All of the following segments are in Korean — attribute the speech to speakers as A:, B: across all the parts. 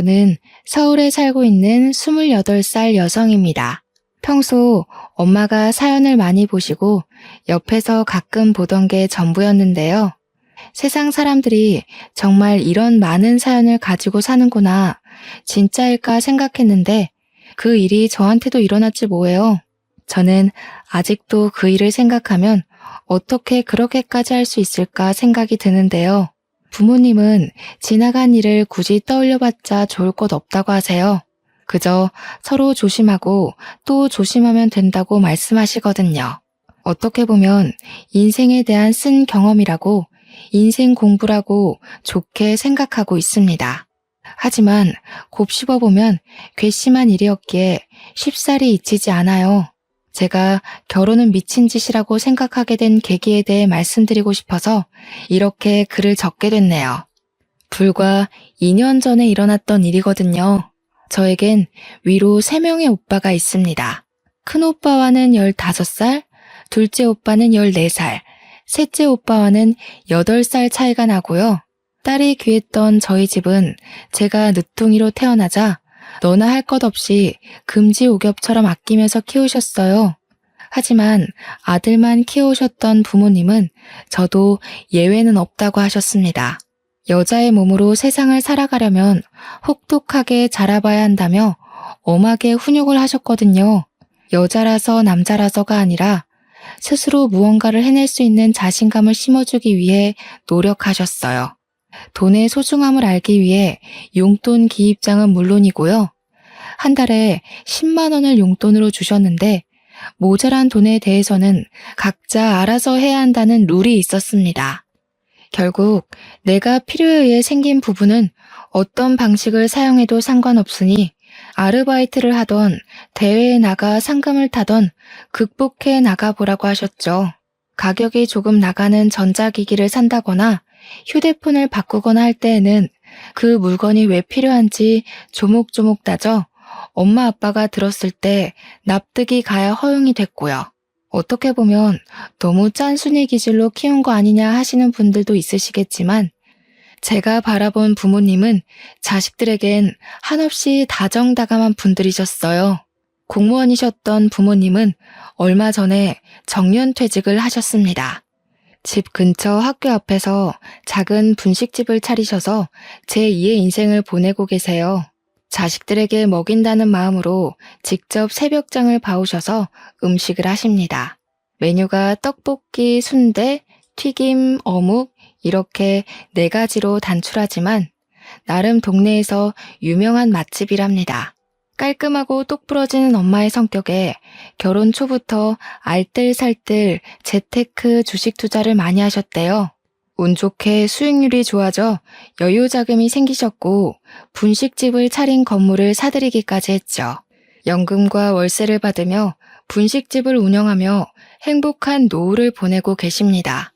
A: 저는 서울에 살고 있는 28살 여성입니다. 평소 엄마가 사연을 많이 보시고 옆에서 가끔 보던 게 전부였는데요. 세상 사람들이 정말 이런 많은 사연을 가지고 사는구나, 진짜일까 생각했는데 그 일이 저한테도 일어났지 뭐예요. 저는 아직도 그 일을 생각하면 어떻게 그렇게까지 할 수 있을까 생각이 드는데요. 부모님은 지나간 일을 굳이 떠올려봤자 좋을 것 없다고 하세요. 그저 서로 조심하고 또 조심하면 된다고 말씀하시거든요. 어떻게 보면 인생에 대한 쓴 경험이라고, 인생 공부라고 좋게 생각하고 있습니다. 하지만 곱씹어보면 괘씸한 일이었기에 쉽사리 잊히지 않아요. 제가 결혼은 미친 짓이라고 생각하게 된 계기에 대해 말씀드리고 싶어서 이렇게 글을 적게 됐네요. 불과 2년 전에 일어났던 일이거든요. 저에겐 위로 3명의 오빠가 있습니다. 큰 오빠와는 15살, 둘째 오빠는 14살, 셋째 오빠와는 8살 차이가 나고요. 딸이 귀했던 저희 집은 제가 늦둥이로 태어나자 너나 할 것 없이 금지옥엽처럼 아끼면서 키우셨어요. 하지만 아들만 키우셨던 부모님은 저도 예외는 없다고 하셨습니다. 여자의 몸으로 세상을 살아가려면 혹독하게 자라봐야 한다며 엄하게 훈육을 하셨거든요. 여자라서 남자라서가 아니라 스스로 무언가를 해낼 수 있는 자신감을 심어주기 위해 노력하셨어요. 돈의 소중함을 알기 위해 용돈 기입장은 물론이고요. 한 달에 10만 원을 용돈으로 주셨는데 모자란 돈에 대해서는 각자 알아서 해야 한다는 룰이 있었습니다. 결국 내가 필요에 의해 생긴 부분은 어떤 방식을 사용해도 상관없으니 아르바이트를 하던 대회에 나가 상금을 타던 극복해 나가보라고 하셨죠. 가격이 조금 나가는 전자기기를 산다거나 휴대폰을 바꾸거나 할 때에는 그 물건이 왜 필요한지 조목조목 따져 엄마 아빠가 들었을 때 납득이 가야 허용이 됐고요. 어떻게 보면 너무 짠순이 기질로 키운 거 아니냐 하시는 분들도 있으시겠지만 제가 바라본 부모님은 자식들에겐 한없이 다정다감한 분들이셨어요. 공무원이셨던 부모님은 얼마 전에 정년퇴직을 하셨습니다. 집 근처 학교 앞에서 작은 분식집을 차리셔서 제2의 인생을 보내고 계세요. 자식들에게 먹인다는 마음으로 직접 새벽장을 봐오셔서 음식을 하십니다. 메뉴가 떡볶이, 순대, 튀김, 어묵 이렇게 4가지로 단출하지만 나름 동네에서 유명한 맛집이랍니다. 깔끔하고 똑부러지는 엄마의 성격에 결혼 초부터 알뜰살뜰 재테크 주식 투자를 많이 하셨대요. 운 좋게 수익률이 좋아져 여유 자금이 생기셨고 분식집을 차린 건물을 사들이기까지 했죠. 연금과 월세를 받으며 분식집을 운영하며 행복한 노후를 보내고 계십니다.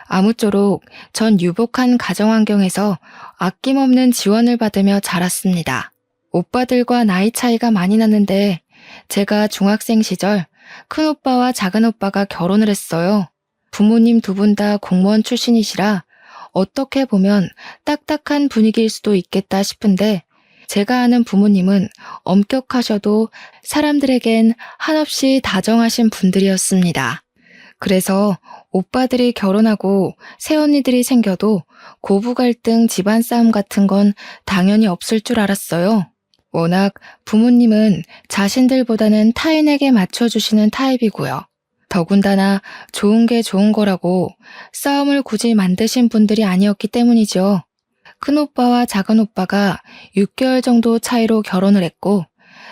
A: 아무쪼록 전 유복한 가정환경에서 아낌없는 지원을 받으며 자랐습니다. 오빠들과 나이 차이가 많이 났는데 제가 중학생 시절 큰오빠와 작은오빠가 결혼을 했어요. 부모님 2분 다 공무원 출신이시라 어떻게 보면 딱딱한 분위기일 수도 있겠다 싶은데 제가 아는 부모님은 엄격하셔도 사람들에겐 한없이 다정하신 분들이었습니다. 그래서 오빠들이 결혼하고 새언니들이 생겨도 고부 갈등, 집안 싸움 같은 건 당연히 없을 줄 알았어요. 워낙 부모님은 자신들보다는 타인에게 맞춰주시는 타입이고요. 더군다나 좋은 게 좋은 거라고 싸움을 굳이 만드신 분들이 아니었기 때문이죠. 큰오빠와 작은오빠가 6개월 정도 차이로 결혼을 했고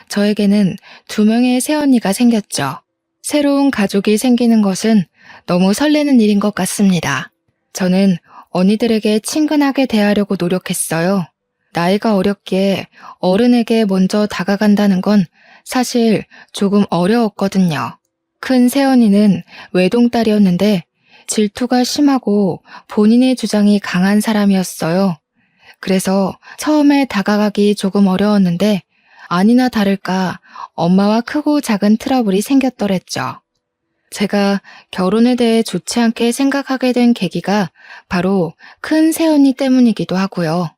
A: 저에게는 2명의 새언니가 생겼죠. 새로운 가족이 생기는 것은 너무 설레는 일인 것 같습니다. 저는 언니들에게 친근하게 대하려고 노력했어요. 나이가 어렸기에 어른에게 먼저 다가간다는 건 사실 조금 어려웠거든요. 큰 새언니는 외동딸이었는데 질투가 심하고 본인의 주장이 강한 사람이었어요. 그래서 처음에 다가가기 조금 어려웠는데 아니나 다를까 엄마와 크고 작은 트러블이 생겼더랬죠. 제가 결혼에 대해 좋지 않게 생각하게 된 계기가 바로 큰 새언니 때문이기도 하고요.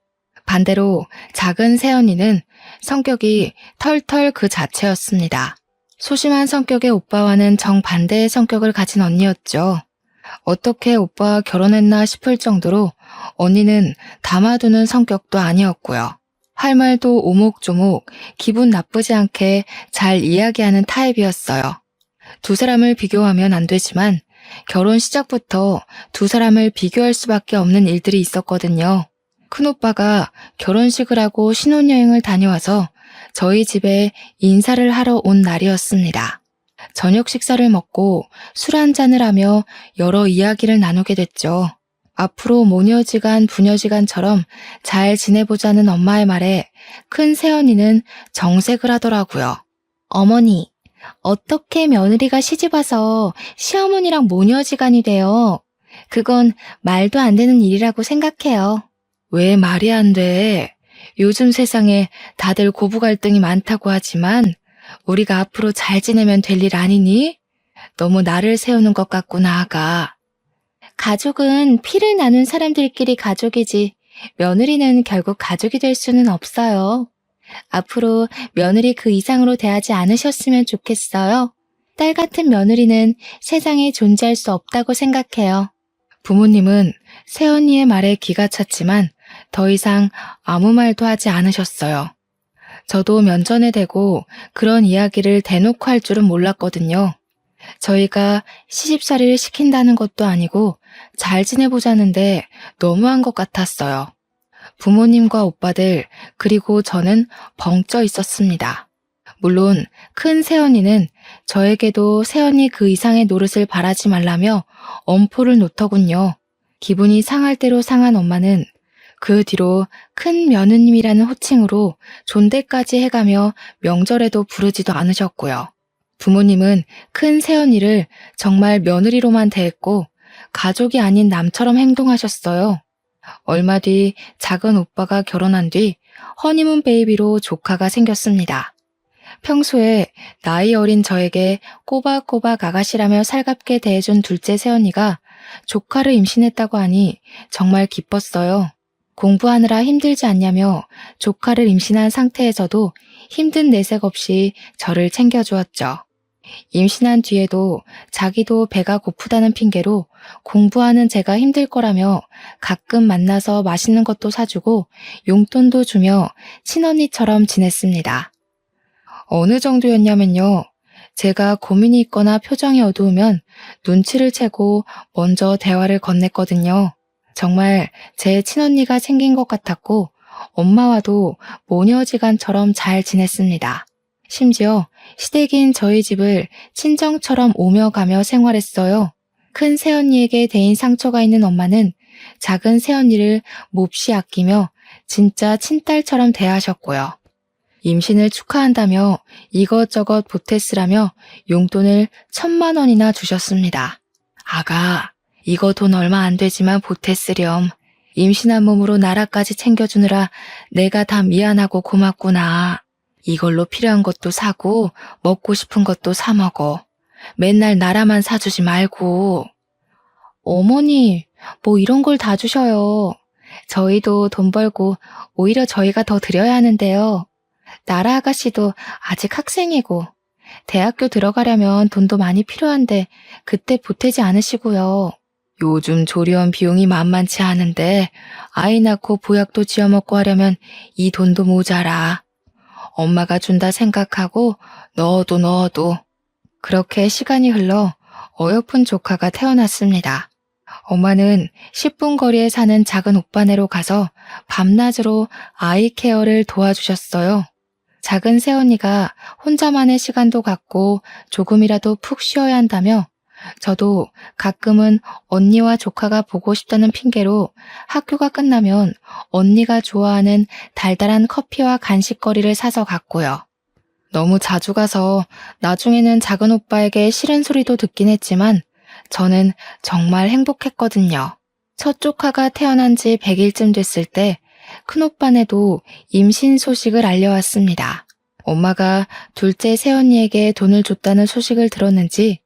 A: 반대로 작은 새언니는 성격이 털털 그 자체였습니다. 소심한 성격의 오빠와는 정반대의 성격을 가진 언니였죠. 어떻게 오빠와 결혼했나 싶을 정도로 언니는 담아두는 성격도 아니었고요. 할 말도 오목조목 기분 나쁘지 않게 잘 이야기하는 타입이었어요. 두 사람을 비교하면 안 되지만 결혼 시작부터 두 사람을 비교할 수밖에 없는 일들이 있었거든요. 큰오빠가 결혼식을 하고 신혼여행을 다녀와서 저희 집에 인사를 하러 온 날이었습니다. 저녁 식사를 먹고 술 한잔을 하며 여러 이야기를 나누게 됐죠. 앞으로 모녀지간 부녀지간처럼 잘 지내보자는 엄마의 말에 큰 새언니는 정색을 하더라고요. 어머니, 어떻게 며느리가 시집와서 시어머니랑 모녀지간이 돼요? 그건 말도 안 되는 일이라고 생각해요. 왜 말이 안 돼? 요즘 세상에 다들 고부 갈등이 많다고 하지만 우리가 앞으로 잘 지내면 될 일 아니니? 너무 나를 세우는 것 같구나, 아가. 가족은 피를 나눈 사람들끼리 가족이지 며느리는 결국 가족이 될 수는 없어요. 앞으로 며느리 그 이상으로 대하지 않으셨으면 좋겠어요. 딸 같은 며느리는 세상에 존재할 수 없다고 생각해요. 부모님은 새언니의 말에 기가 찼지만 더 이상 아무 말도 하지 않으셨어요. 저도 면전에 대고 그런 이야기를 대놓고 할 줄은 몰랐거든요. 저희가 시집살이를 시킨다는 것도 아니고 잘 지내보자는데 너무한 것 같았어요. 부모님과 오빠들 그리고 저는 벙쪄 있었습니다. 물론 큰 새언니는 저에게도 새언니 그 이상의 노릇을 바라지 말라며 엄포를 놓더군요. 기분이 상할 대로 상한 엄마는 그 뒤로 큰 며느님이라는 호칭으로 존대까지 해가며 명절에도 부르지도 않으셨고요. 부모님은 큰 새언니를 정말 며느리로만 대했고 가족이 아닌 남처럼 행동하셨어요. 얼마 뒤 작은 오빠가 결혼한 뒤 허니문 베이비로 조카가 생겼습니다. 평소에 나이 어린 저에게 꼬박꼬박 아가씨라며 살갑게 대해준 둘째 새언니가 조카를 임신했다고 하니 정말 기뻤어요. 공부하느라 힘들지 않냐며 조카를 임신한 상태에서도 힘든 내색 없이 저를 챙겨주었죠. 임신한 뒤에도 자기도 배가 고프다는 핑계로 공부하는 제가 힘들 거라며 가끔 만나서 맛있는 것도 사주고 용돈도 주며 친언니처럼 지냈습니다. 어느 정도였냐면요. 제가 고민이 있거나 표정이 어두우면 눈치를 채고 먼저 대화를 건넸거든요. 정말 제 친언니가 생긴 것 같았고 엄마와도 모녀지간처럼 잘 지냈습니다. 심지어 시댁인 저희 집을 친정처럼 오며 가며 생활했어요. 큰 새언니에게 대인 상처가 있는 엄마는 작은 새언니를 몹시 아끼며 진짜 친딸처럼 대하셨고요. 임신을 축하한다며 이것저것 보태쓰라며 용돈을 1,000만 원이나 주셨습니다. 아가, 이거 돈 얼마 안 되지만 보태쓰렴. 임신한 몸으로 나라까지 챙겨주느라 내가 다 미안하고 고맙구나. 이걸로 필요한 것도 사고 먹고 싶은 것도 사 먹어. 맨날 나라만 사주지 말고. 어머니, 뭐 이런 걸 다 주셔요. 저희도 돈 벌고 오히려 저희가 더 드려야 하는데요. 나라 아가씨도 아직 학생이고 대학교 들어가려면 돈도 많이 필요한데 그때 보태지 않으시고요. 요즘 조리원 비용이 만만치 않은데 아이 낳고 보약도 지어먹고 하려면 이 돈도 모자라. 엄마가 준다 생각하고 넣어도. 그렇게 시간이 흘러 어여쁜 조카가 태어났습니다. 엄마는 10분 거리에 사는 작은 오빠네로 가서 밤낮으로 아이 케어를 도와주셨어요. 작은 새언니가 혼자만의 시간도 갖고 조금이라도 푹 쉬어야 한다며 저도 가끔은 언니와 조카가 보고 싶다는 핑계로 학교가 끝나면 언니가 좋아하는 달달한 커피와 간식거리를 사서 갔고요. 너무 자주 가서 나중에는 작은 오빠에게 싫은 소리도 듣긴 했지만 저는 정말 행복했거든요. 첫 조카가 태어난 지 100일쯤 됐을 때 큰오빠네도 임신 소식을 알려왔습니다. 엄마가 둘째 새언니에게 돈을 줬다는 소식을 들었는지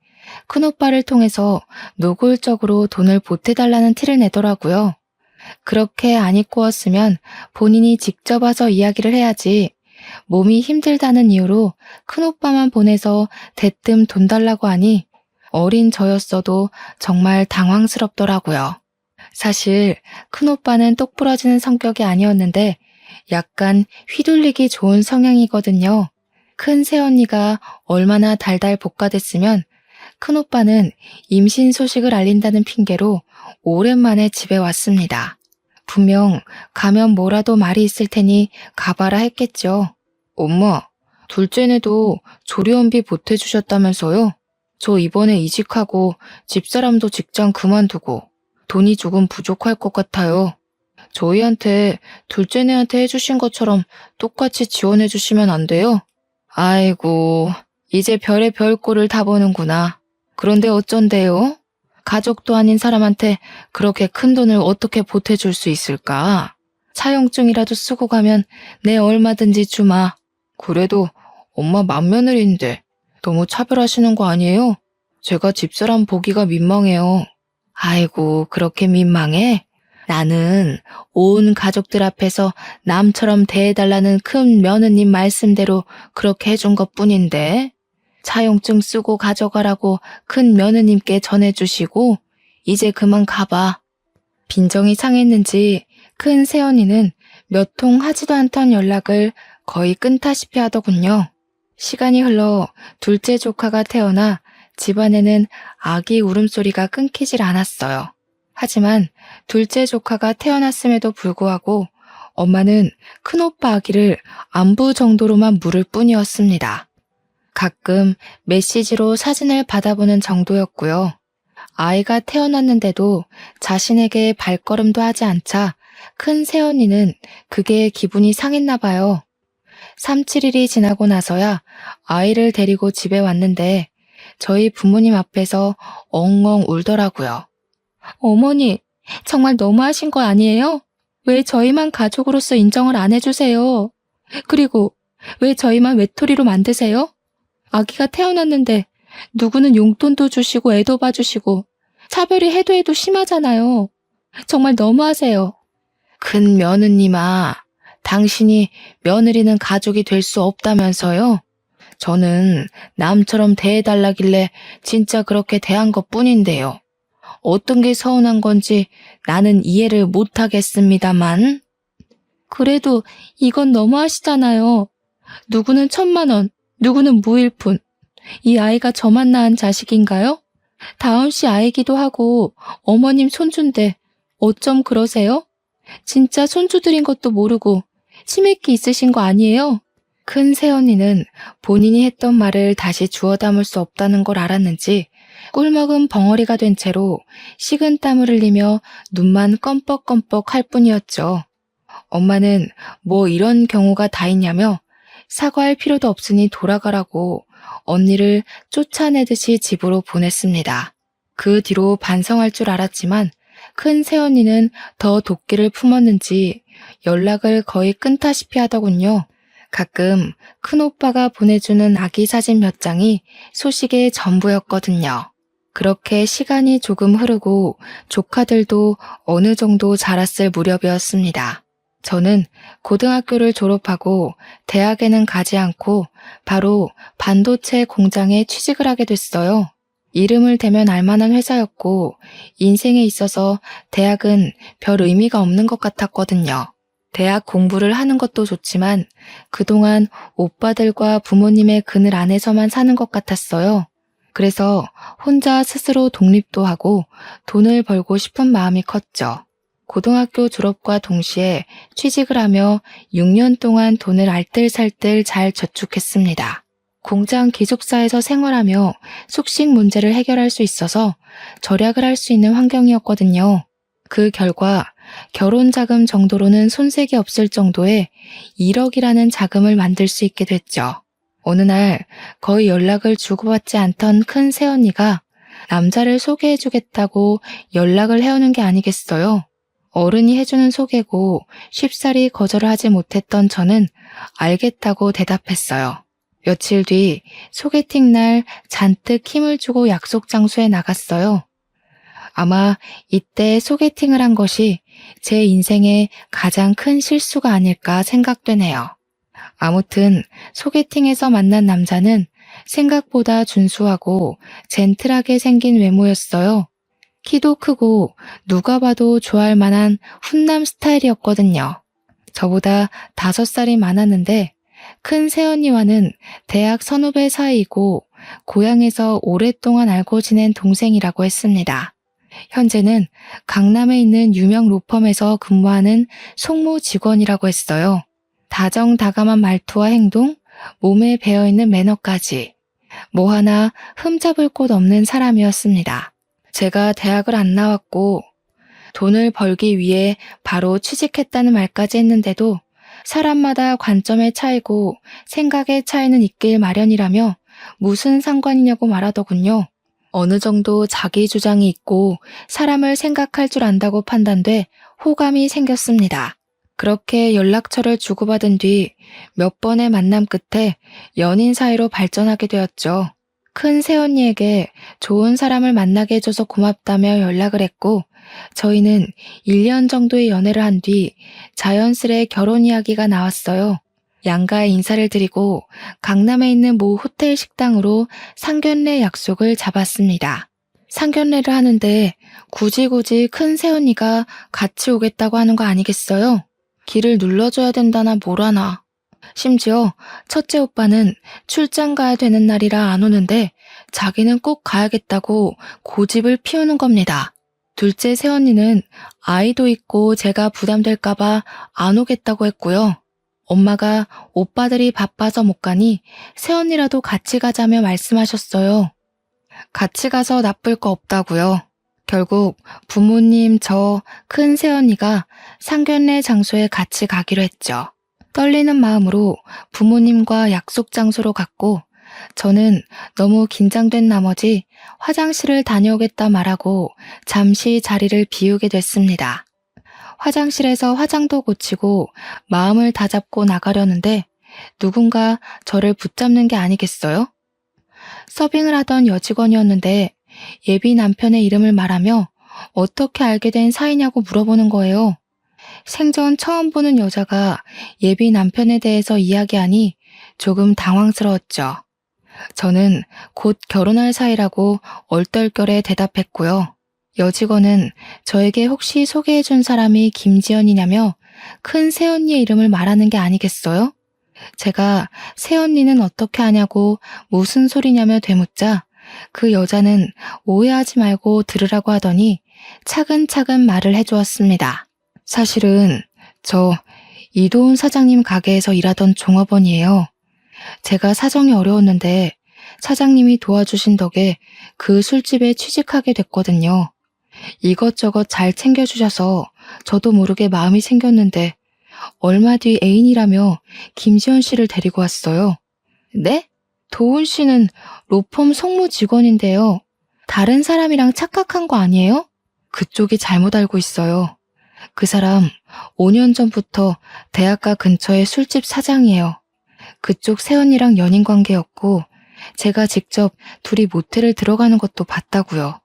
A: 큰오빠를 통해서 노골적으로 돈을 보태달라는 티를 내더라고요. 그렇게 안 입고 왔으면 본인이 직접 와서 이야기를 해야지. 몸이 힘들다는 이유로 큰오빠만 보내서 대뜸 돈 달라고 하니 어린 저였어도 정말 당황스럽더라고요. 사실 큰오빠는 똑부러지는 성격이 아니었는데 약간 휘둘리기 좋은 성향이거든요. 큰 새언니가 얼마나 달달 볶아댔으면 큰오빠는 임신 소식을 알린다는 핑계로 오랜만에 집에 왔습니다. 분명 가면 뭐라도 말이 있을 테니 가봐라 했겠죠. 엄마, 둘째네도 조리원비 보태주셨다면서요? 저 이번에 이직하고 집사람도 직장 그만두고 돈이 조금 부족할 것 같아요. 저희한테 둘째네한테 해주신 것처럼 똑같이 지원해 주시면 안 돼요? 아이고, 이제 별의 별 꼴을 다 보는구나. 그런데 어쩐대요? 가족도 아닌 사람한테 그렇게 큰 돈을 어떻게 보태줄 수 있을까? 차용증이라도 쓰고 가면 내 얼마든지 주마. 그래도 엄마 맏며느리인데 너무 차별하시는 거 아니에요? 제가 집사람 보기가 민망해요. 아이고, 그렇게 민망해? 나는 온 가족들 앞에서 남처럼 대해달라는 큰 며느님 말씀대로 그렇게 해준 것뿐인데 차용증 쓰고 가져가라고 큰 며느님께 전해주시고 이제 그만 가봐. 빈정이 상했는지 큰 새언니는 몇 통 하지도 않던 연락을 거의 끊다시피 하더군요. 시간이 흘러 둘째 조카가 태어나 집안에는 아기 울음소리가 끊기질 않았어요. 하지만 둘째 조카가 태어났음에도 불구하고 엄마는 큰오빠 아기를 안부 정도로만 물을 뿐이었습니다. 가끔 메시지로 사진을 받아보는 정도였고요. 아이가 태어났는데도 자신에게 발걸음도 하지 않자 큰 새언니는 그게 기분이 상했나 봐요. 3, 7일이 지나고 나서야 아이를 데리고 집에 왔는데 저희 부모님 앞에서 엉엉 울더라고요. 어머니, 정말 너무하신 거 아니에요? 왜 저희만 가족으로서 인정을 안 해주세요? 그리고 왜 저희만 외톨이로 만드세요? 아기가 태어났는데 누구는 용돈도 주시고 애도 봐주시고 차별이 해도 해도 심하잖아요. 정말 너무하세요. 큰 며느님아, 당신이 며느리는 가족이 될 수 없다면서요? 저는 남처럼 대해달라길래 진짜 그렇게 대한 것뿐인데요. 어떤 게 서운한 건지 나는 이해를 못하겠습니다만. 그래도 이건 너무하시잖아요. 누구는 1,000만 원, 누구는 무일푼. 이 아이가 저만 낳은 자식인가요? 다은 씨 아이기도 하고 어머님 손주인데 어쩜 그러세요? 진짜 손주들인 것도 모르고 치매기 있으신 거 아니에요? 큰 새언니는 본인이 했던 말을 다시 주워 담을 수 없다는 걸 알았는지 꿀먹은 벙어리가 된 채로 식은땀을 흘리며 눈만 껌뻑껌뻑 할 뿐이었죠. 엄마는 뭐 이런 경우가 다 있냐며 사과할 필요도 없으니 돌아가라고 언니를 쫓아내듯이 집으로 보냈습니다. 그 뒤로 반성할 줄 알았지만 큰 새언니는 더 도끼를 품었는지 연락을 거의 끊다시피 하더군요. 가끔 큰오빠가 보내주는 아기 사진 몇 장이 소식의 전부였거든요. 그렇게 시간이 조금 흐르고 조카들도 어느 정도 자랐을 무렵이었습니다. 저는 고등학교를 졸업하고 대학에는 가지 않고 바로 반도체 공장에 취직을 하게 됐어요. 이름을 대면 알만한 회사였고 인생에 있어서 대학은 별 의미가 없는 것 같았거든요. 대학 공부를 하는 것도 좋지만 그동안 오빠들과 부모님의 그늘 안에서만 사는 것 같았어요. 그래서 혼자 스스로 독립도 하고 돈을 벌고 싶은 마음이 컸죠. 고등학교 졸업과 동시에 취직을 하며 6년 동안 돈을 알뜰살뜰 잘 저축했습니다. 공장 기숙사에서 생활하며 숙식 문제를 해결할 수 있어서 절약을 할 수 있는 환경이었거든요. 그 결과 결혼 자금 정도로는 손색이 없을 정도의 1억이라는 자금을 만들 수 있게 됐죠. 어느 날 거의 연락을 주고받지 않던 큰 새언니가 남자를 소개해주겠다고 연락을 해오는 게 아니겠어요. 어른이 해주는 소개고 쉽사리 거절을 하지 못했던 저는 알겠다고 대답했어요. 며칠 뒤 소개팅 날 잔뜩 힘을 주고 약속 장소에 나갔어요. 아마 이때 소개팅을 한 것이 제 인생의 가장 큰 실수가 아닐까 생각되네요. 아무튼 소개팅에서 만난 남자는 생각보다 준수하고 젠틀하게 생긴 외모였어요. 키도 크고 누가 봐도 좋아할 만한 훈남 스타일이었거든요. 저보다 5살이 많았는데 큰 새언니와는 대학 선후배 사이이고 고향에서 오랫동안 알고 지낸 동생이라고 했습니다. 현재는 강남에 있는 유명 로펌에서 근무하는 송무 직원이라고 했어요. 다정다감한 말투와 행동, 몸에 배어있는 매너까지 뭐 하나 흠잡을 곳 없는 사람이었습니다. 제가 대학을 안 나왔고 돈을 벌기 위해 바로 취직했다는 말까지 했는데도 사람마다 관점의 차이고 생각의 차이는 있길 마련이라며 무슨 상관이냐고 말하더군요. 어느 정도 자기 주장이 있고 사람을 생각할 줄 안다고 판단돼 호감이 생겼습니다. 그렇게 연락처를 주고받은 뒤 몇 번의 만남 끝에 연인 사이로 발전하게 되었죠. 큰 새언니에게 좋은 사람을 만나게 해줘서 고맙다며 연락을 했고 저희는 1년 정도의 연애를 한 뒤 자연스레 결혼 이야기가 나왔어요. 양가에 인사를 드리고 강남에 있는 모 호텔 식당으로 상견례 약속을 잡았습니다. 상견례를 하는데 굳이 큰 새언니가 같이 오겠다고 하는 거 아니겠어요? 길을 눌러줘야 된다나 뭐라나. 심지어 첫째 오빠는 출장 가야 되는 날이라 안 오는데 자기는 꼭 가야겠다고 고집을 피우는 겁니다. 둘째 새언니는 아이도 있고 제가 부담될까봐 안 오겠다고 했고요. 엄마가 오빠들이 바빠서 못 가니 새언니라도 같이 가자며 말씀하셨어요. 같이 가서 나쁠 거 없다고요. 결국 부모님, 저, 큰 새언니가 상견례 장소에 같이 가기로 했죠. 떨리는 마음으로 부모님과 약속 장소로 갔고 저는 너무 긴장된 나머지 화장실을 다녀오겠다 말하고 잠시 자리를 비우게 됐습니다. 화장실에서 화장도 고치고 마음을 다잡고 나가려는데 누군가 저를 붙잡는 게 아니겠어요? 서빙을 하던 여직원이었는데 예비 남편의 이름을 말하며 어떻게 알게 된 사이냐고 물어보는 거예요. 생전 처음 보는 여자가 예비 남편에 대해서 이야기하니 조금 당황스러웠죠. 저는 곧 결혼할 사이라고 얼떨결에 대답했고요. 여직원은 저에게 혹시 소개해준 사람이 김지연이냐며 큰 새언니의 이름을 말하는 게 아니겠어요? 제가 새언니는 어떻게 아냐고 무슨 소리냐며 되묻자 그 여자는 오해하지 말고 들으라고 하더니 차근차근 말을 해주었습니다. 사실은 저 이도훈 사장님 가게에서 일하던 종업원이에요. 제가 사정이 어려웠는데 사장님이 도와주신 덕에 그 술집에 취직하게 됐거든요. 이것저것 잘 챙겨주셔서 저도 모르게 마음이 생겼는데 얼마 뒤 애인이라며 김지연 씨를 데리고 왔어요. 네? 도훈 씨는 로펌 송무 직원인데요. 다른 사람이랑 착각한 거 아니에요? 그쪽이 잘못 알고 있어요. 그 사람 5년 전부터 대학가 근처의 술집 사장이에요. 그쪽 새언니랑 연인 관계였고 제가 직접 둘이 모텔을 들어가는 것도 봤다고요.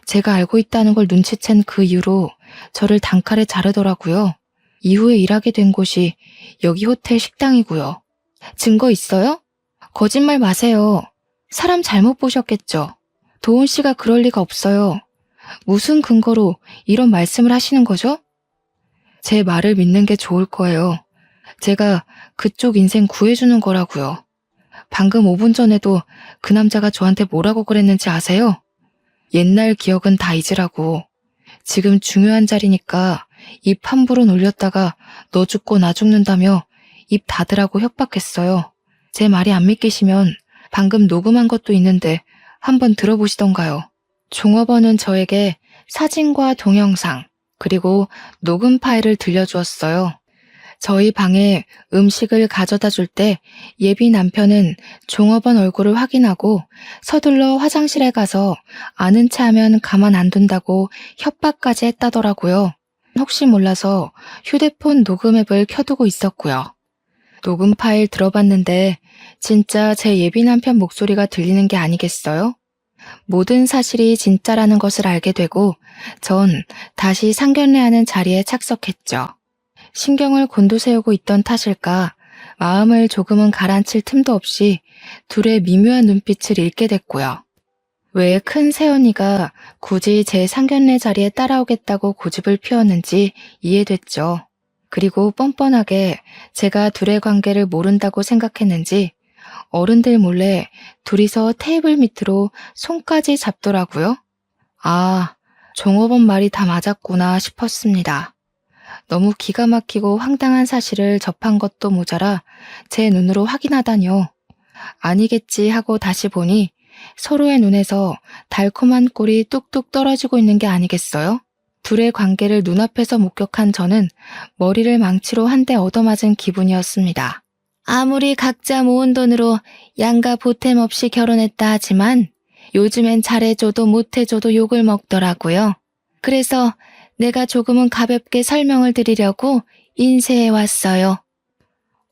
A: 제가 알고 있다는 걸 눈치챈 그 이후로 저를 단칼에 자르더라고요. 이후에 일하게 된 곳이 여기 호텔 식당이고요. 증거 있어요? 거짓말 마세요. 사람 잘못 보셨겠죠. 도훈 씨가 그럴 리가 없어요. 무슨 근거로 이런 말씀을 하시는 거죠? 제 말을 믿는 게 좋을 거예요. 제가 그쪽 인생 구해주는 거라고요. 방금 5분 전에도 그 남자가 저한테 뭐라고 그랬는지 아세요? 옛날 기억은 다 잊으라고. 지금 중요한 자리니까 입 함부로 놀렸다가 너 죽고 나 죽는다며 입 닫으라고 협박했어요. 제 말이 안 믿기시면 방금 녹음한 것도 있는데 한번 들어보시던가요. 종업원은 저에게 사진과 동영상 그리고 녹음 파일을 들려주었어요. 저희 방에 음식을 가져다 줄 때 예비 남편은 종업원 얼굴을 확인하고 서둘러 화장실에 가서 아는 체 하면 가만 안 둔다고 협박까지 했다더라고요. 혹시 몰라서 휴대폰 녹음 앱을 켜두고 있었고요. 녹음 파일 들어봤는데 진짜 제 예비 남편 목소리가 들리는 게 아니겠어요? 모든 사실이 진짜라는 것을 알게 되고 전 다시 상견례하는 자리에 착석했죠. 신경을 곤두세우고 있던 탓일까 마음을 조금은 가라앉힐 틈도 없이 둘의 미묘한 눈빛을 읽게 됐고요. 왜 큰 새언니가 굳이 제 상견례 자리에 따라오겠다고 고집을 피웠는지 이해됐죠. 그리고 뻔뻔하게 제가 둘의 관계를 모른다고 생각했는지 어른들 몰래 둘이서 테이블 밑으로 손까지 잡더라고요. 아, 종업원 말이 다 맞았구나 싶었습니다. 너무 기가 막히고 황당한 사실을 접한 것도 모자라 제 눈으로 확인하다니요. 아니겠지 하고 다시 보니 서로의 눈에서 달콤한 꿀이 뚝뚝 떨어지고 있는 게 아니겠어요? 둘의 관계를 눈앞에서 목격한 저는 머리를 망치로 한 대 얻어맞은 기분이었습니다. 아무리 각자 모은 돈으로 양가 보탬 없이 결혼했다 하지만 요즘엔 잘해줘도 못해줘도 욕을 먹더라고요. 그래서 내가 조금은 가볍게 설명을 드리려고 인쇄해 왔어요.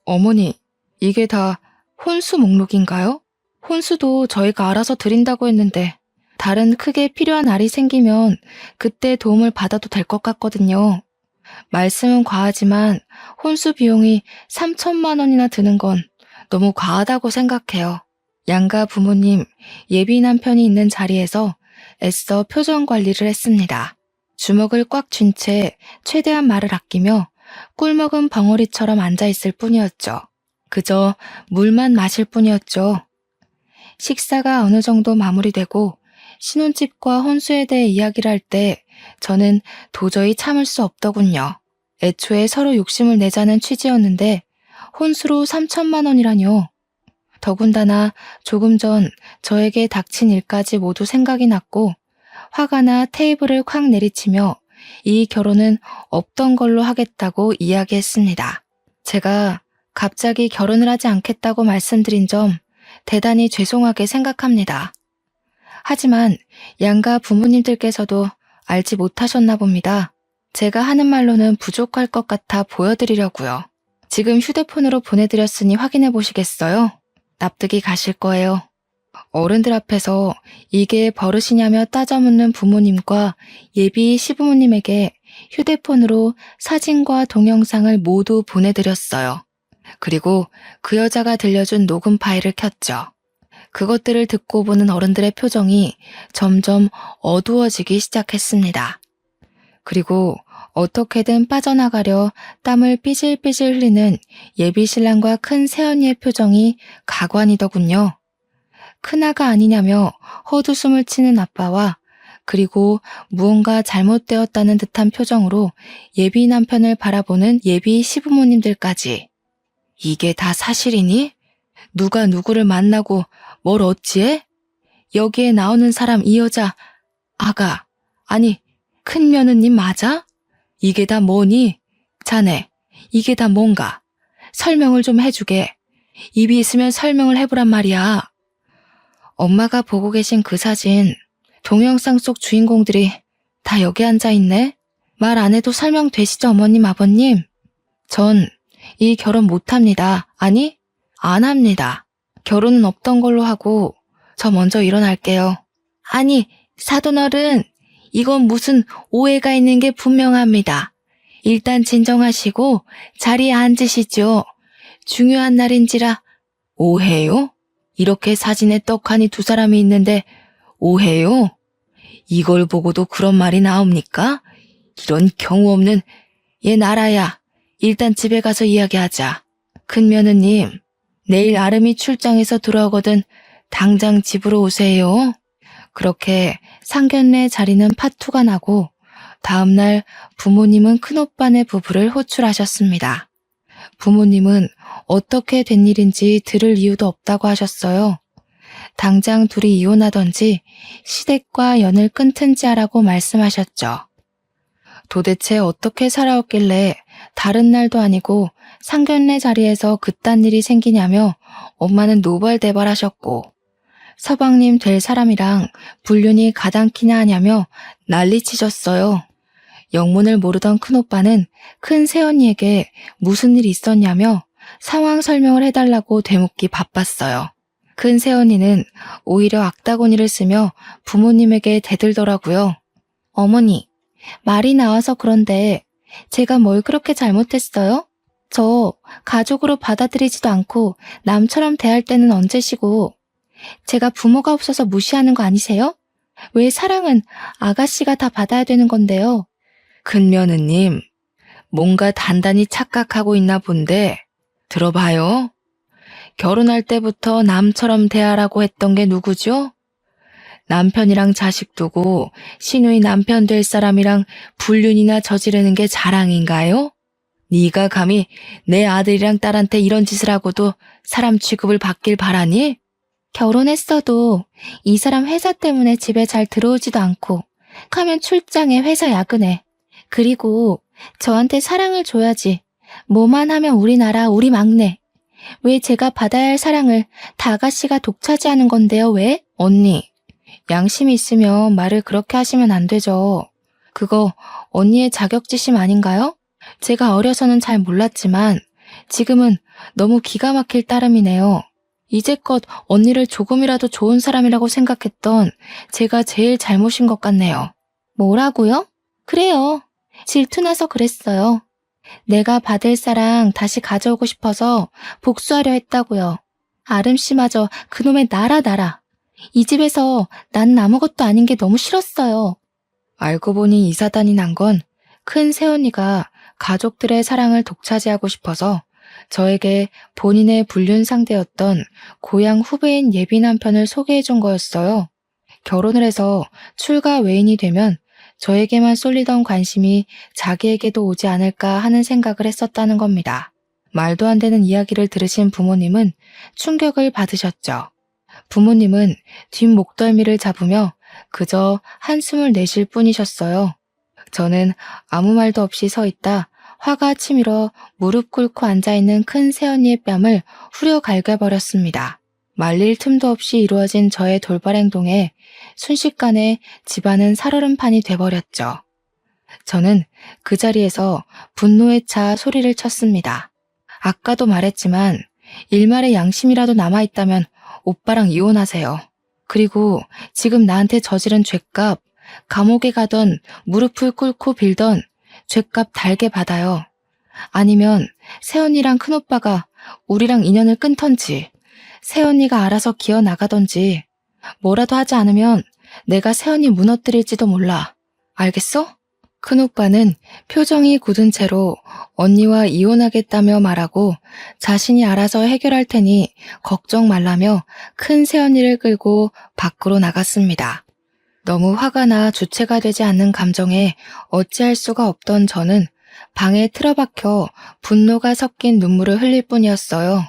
A: 어머니, 이게 다 혼수 목록인가요? 혼수도 저희가 알아서 드린다고 했는데 다른 크게 필요한 알이 생기면 그때 도움을 받아도 될 것 같거든요. 말씀은 과하지만 혼수 비용이 3천만 원이나 드는 건 너무 과하다고 생각해요. 양가 부모님, 예비 남편이 있는 자리에서 애써 표정 관리를 했습니다. 주먹을 꽉 쥔 채 최대한 말을 아끼며 꿀먹은 벙어리처럼 앉아있을 뿐이었죠. 그저 물만 마실 뿐이었죠. 식사가 어느 정도 마무리되고 신혼집과 혼수에 대해 이야기를 할 때 저는 도저히 참을 수 없더군요. 애초에 서로 욕심을 내자는 취지였는데 혼수로 3천만 원이라뇨. 더군다나 조금 전 저에게 닥친 일까지 모두 생각이 났고 화가 나 테이블을 콱 내리치며 이 결혼은 없던 걸로 하겠다고 이야기했습니다. 제가 갑자기 결혼을 하지 않겠다고 말씀드린 점 대단히 죄송하게 생각합니다. 하지만 양가 부모님들께서도 알지 못하셨나 봅니다. 제가 하는 말로는 부족할 것 같아 보여드리려고요. 지금 휴대폰으로 보내드렸으니 확인해 보시겠어요? 납득이 가실 거예요. 어른들 앞에서 이게 버릇이냐며 따져묻는 부모님과 예비 시부모님에게 휴대폰으로 사진과 동영상을 모두 보내드렸어요. 그리고 그 여자가 들려준 녹음 파일을 켰죠. 그것들을 듣고 보는 어른들의 표정이 점점 어두워지기 시작했습니다. 그리고 어떻게든 빠져나가려 땀을 삐질삐질 흘리는 예비 신랑과 큰 새언니의 표정이 가관이더군요. 큰아가 아니냐며 헛웃음을 치는 아빠와 그리고 무언가 잘못되었다는 듯한 표정으로 예비 남편을 바라보는 예비 시부모님들까지. 이게 다 사실이니? 누가 누구를 만나고 뭘 어찌해? 여기에 나오는 사람 이 여자 아가 아니 큰 며느님 맞아? 이게 다 뭐니? 자네 이게 다 뭔가? 설명을 좀 해주게. 입이 있으면 설명을 해보란 말이야. 엄마가 보고 계신 그 사진, 동영상 속 주인공들이 다 여기 앉아있네? 말 안 해도 설명되시죠 어머님 아버님? 전 이 결혼 못합니다. 아니 안 합니다. 결혼은 없던 걸로 하고 저 먼저 일어날게요. 아니 사돈어른 이건 무슨 오해가 있는 게 분명합니다. 일단 진정하시고 자리에 앉으시죠. 중요한 날인지라. 오해요? 이렇게 사진에 떡하니 두 사람이 있는데 오해요? 이걸 보고도 그런 말이 나옵니까? 이런 경우 없는 얘 나라야. 일단 집에 가서 이야기하자. 큰 며느님, 내일 아름이 출장해서 들어오거든 당장 집으로 오세요. 그렇게 상견례 자리는 파투가 나고 다음날 부모님은 큰오빠네 부부를 호출하셨습니다. 부모님은 어떻게 된 일인지 들을 이유도 없다고 하셨어요. 당장 둘이 이혼하던지 시댁과 연을 끊든지 하라고 말씀하셨죠. 도대체 어떻게 살아왔길래 다른 날도 아니고 상견례 자리에서 그딴 일이 생기냐며 엄마는 노발대발하셨고 서방님 될 사람이랑 불륜이 가당키나 하냐며 난리치셨어요. 영문을 모르던 큰오빠는 큰 새언니에게 무슨 일이 있었냐며 상황 설명을 해달라고 되묻기 바빴어요. 큰 새언니는 오히려 악다구니를 쓰며 부모님에게 대들더라고요. 어머니, 말이 나와서 그런데 제가 뭘 그렇게 잘못했어요? 저 가족으로 받아들이지도 않고 남처럼 대할 때는 언제시고 제가 부모가 없어서 무시하는 거 아니세요? 왜 사랑은 아가씨가 다 받아야 되는 건데요? 큰며느님, 뭔가 단단히 착각하고 있나 본데 들어봐요. 결혼할 때부터 남처럼 대하라고 했던 게 누구죠? 남편이랑 자식 두고 시누이 남편 될 사람이랑 불륜이나 저지르는 게 자랑인가요? 네가 감히 내 아들이랑 딸한테 이런 짓을 하고도 사람 취급을 받길 바라니? 결혼했어도 이 사람 회사 때문에 집에 잘 들어오지도 않고 가면 출장에 회사 야근해. 그리고 저한테 사랑을 줘야지. 뭐만 하면 우리나라 우리 막내. 왜 제가 받아야 할 사랑을 다 아가씨가 독차지하는 건데요, 왜? 언니, 양심이 있으면 말을 그렇게 하시면 안 되죠. 그거 언니의 자격지심 아닌가요? 제가 어려서는 잘 몰랐지만 지금은 너무 기가 막힐 따름이네요. 이제껏 언니를 조금이라도 좋은 사람이라고 생각했던 제가 제일 잘못인 것 같네요. 뭐라고요? 그래요. 질투나서 그랬어요. 내가 받을 사랑 다시 가져오고 싶어서 복수하려 했다고요. 아름씨마저 그놈의 나라. 이 집에서 난 아무것도 아닌 게 너무 싫었어요. 알고 보니 이 사단이 난 건 큰 새언니가 가족들의 사랑을 독차지하고 싶어서 저에게 본인의 불륜 상대였던 고향 후배인 예비 남편을 소개해 준 거였어요. 결혼을 해서 출가 외인이 되면 저에게만 쏠리던 관심이 자기에게도 오지 않을까 하는 생각을 했었다는 겁니다. 말도 안 되는 이야기를 들으신 부모님은 충격을 받으셨죠. 부모님은 뒷목덜미를 잡으며 그저 한숨을 내쉴 뿐이셨어요. 저는 아무 말도 없이 서 있다 화가 치밀어 무릎 꿇고 앉아있는 큰 새언니의 뺨을 후려 갈겨버렸습니다. 말릴 틈도 없이 이루어진 저의 돌발 행동에 순식간에 집안은 살얼음판이 돼버렸죠. 저는 그 자리에서 분노에 차 소리를 쳤습니다. 아까도 말했지만 일말의 양심이라도 남아있다면 오빠랑 이혼하세요. 그리고 지금 나한테 저지른 죄값, 감옥에 가던 무릎을 꿇고 빌던 죄값 달게 받아요. 아니면 새언니랑 큰오빠가 우리랑 인연을 끊던지 새언니가 알아서 기어나가던지 뭐라도 하지 않으면 내가 새언니 무너뜨릴지도 몰라. 알겠어? 큰오빠는 표정이 굳은 채로 언니와 이혼하겠다며 말하고 자신이 알아서 해결할 테니 걱정 말라며 큰 새언니를 끌고 밖으로 나갔습니다. 너무 화가 나 주체가 되지 않는 감정에 어찌할 수가 없던 저는 방에 틀어박혀 분노가 섞인 눈물을 흘릴 뿐이었어요.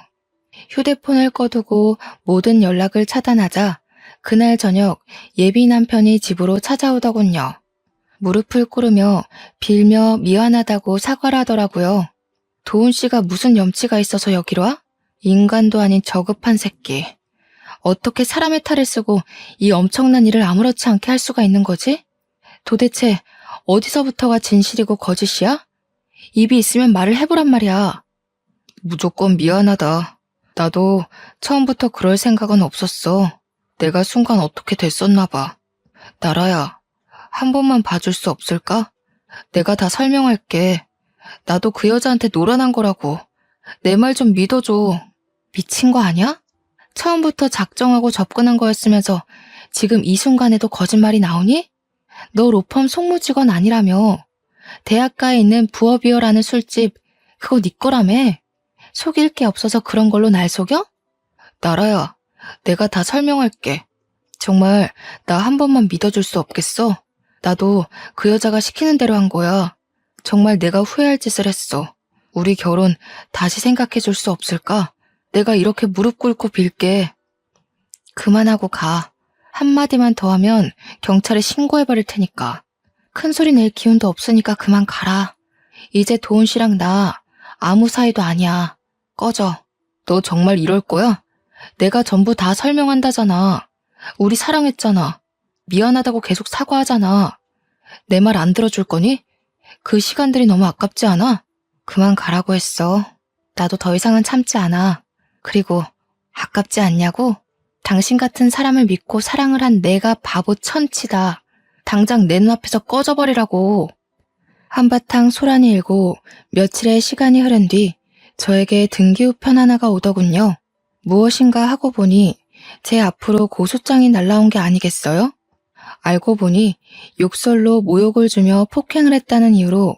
A: 휴대폰을 꺼두고 모든 연락을 차단하자 그날 저녁 예비 남편이 집으로 찾아오더군요. 무릎을 꿇으며 빌며 미안하다고 사과를 하더라고요. 도훈 씨가 무슨 염치가 있어서 여기로 와? 인간도 아닌 저급한 새끼. 어떻게 사람의 탈을 쓰고 이 엄청난 일을 아무렇지 않게 할 수가 있는 거지? 도대체 어디서부터가 진실이고 거짓이야? 입이 있으면 말을 해보란 말이야. 무조건 미안하다. 나도 처음부터 그럴 생각은 없었어. 내가 순간 어떻게 됐었나 봐. 나라야, 한 번만 봐줄 수 없을까? 내가 다 설명할게. 나도 그 여자한테 노란한 거라고. 내 말 좀 믿어줘. 미친 거 아니야? 처음부터 작정하고 접근한 거였으면서 지금 이 순간에도 거짓말이 나오니? 너 로펌 송무직원 아니라며. 대학가에 있는 부어비어라는 술집, 그거 네 거라며. 속일 게 없어서 그런 걸로 날 속여? 나라야, 내가 다 설명할게. 정말 나 한 번만 믿어줄 수 없겠어? 나도 그 여자가 시키는 대로 한 거야. 정말 내가 후회할 짓을 했어. 우리 결혼 다시 생각해 줄 수 없을까? 내가 이렇게 무릎 꿇고 빌게. 그만하고 가. 한마디만 더 하면 경찰에 신고해버릴 테니까. 큰 소리 낼 기운도 없으니까 그만 가라. 이제 도훈 씨랑 나 아무 사이도 아니야. 꺼져. 너 정말 이럴 거야? 내가 전부 다 설명한다잖아. 우리 사랑했잖아. 미안하다고 계속 사과하잖아. 내 말 안 들어줄 거니? 그 시간들이 너무 아깝지 않아? 그만 가라고 했어. 나도 더 이상은 참지 않아. 그리고 아깝지 않냐고? 당신 같은 사람을 믿고 사랑을 한 내가 바보 천치다. 당장 내 눈앞에서 꺼져버리라고. 한바탕 소란이 일고 며칠의 시간이 흐른 뒤 저에게 등기우편 하나가 오더군요. 무엇인가 하고 보니 제 앞으로 고소장이 날라온 게 아니겠어요? 알고 보니 욕설로 모욕을 주며 폭행을 했다는 이유로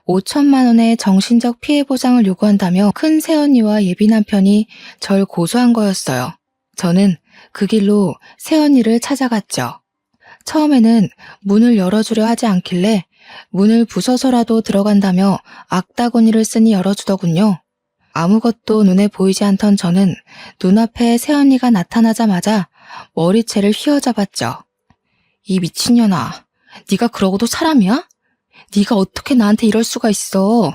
A: 5천만 원의 정신적 피해 보상을 요구한다며 큰 새언니와 예비 남편이 절 고소한 거였어요. 저는 그 길로 새언니를 찾아갔죠. 처음에는 문을 열어주려 하지 않길래 문을 부숴서라도 들어간다며 악다구니를 쓰니 열어주더군요. 아무것도 눈에 보이지 않던 저는 눈앞에 새언니가 나타나자마자 머리채를 휘어잡았죠. 이 미친년아, 네가 그러고도 사람이야? 네가 어떻게 나한테 이럴 수가 있어.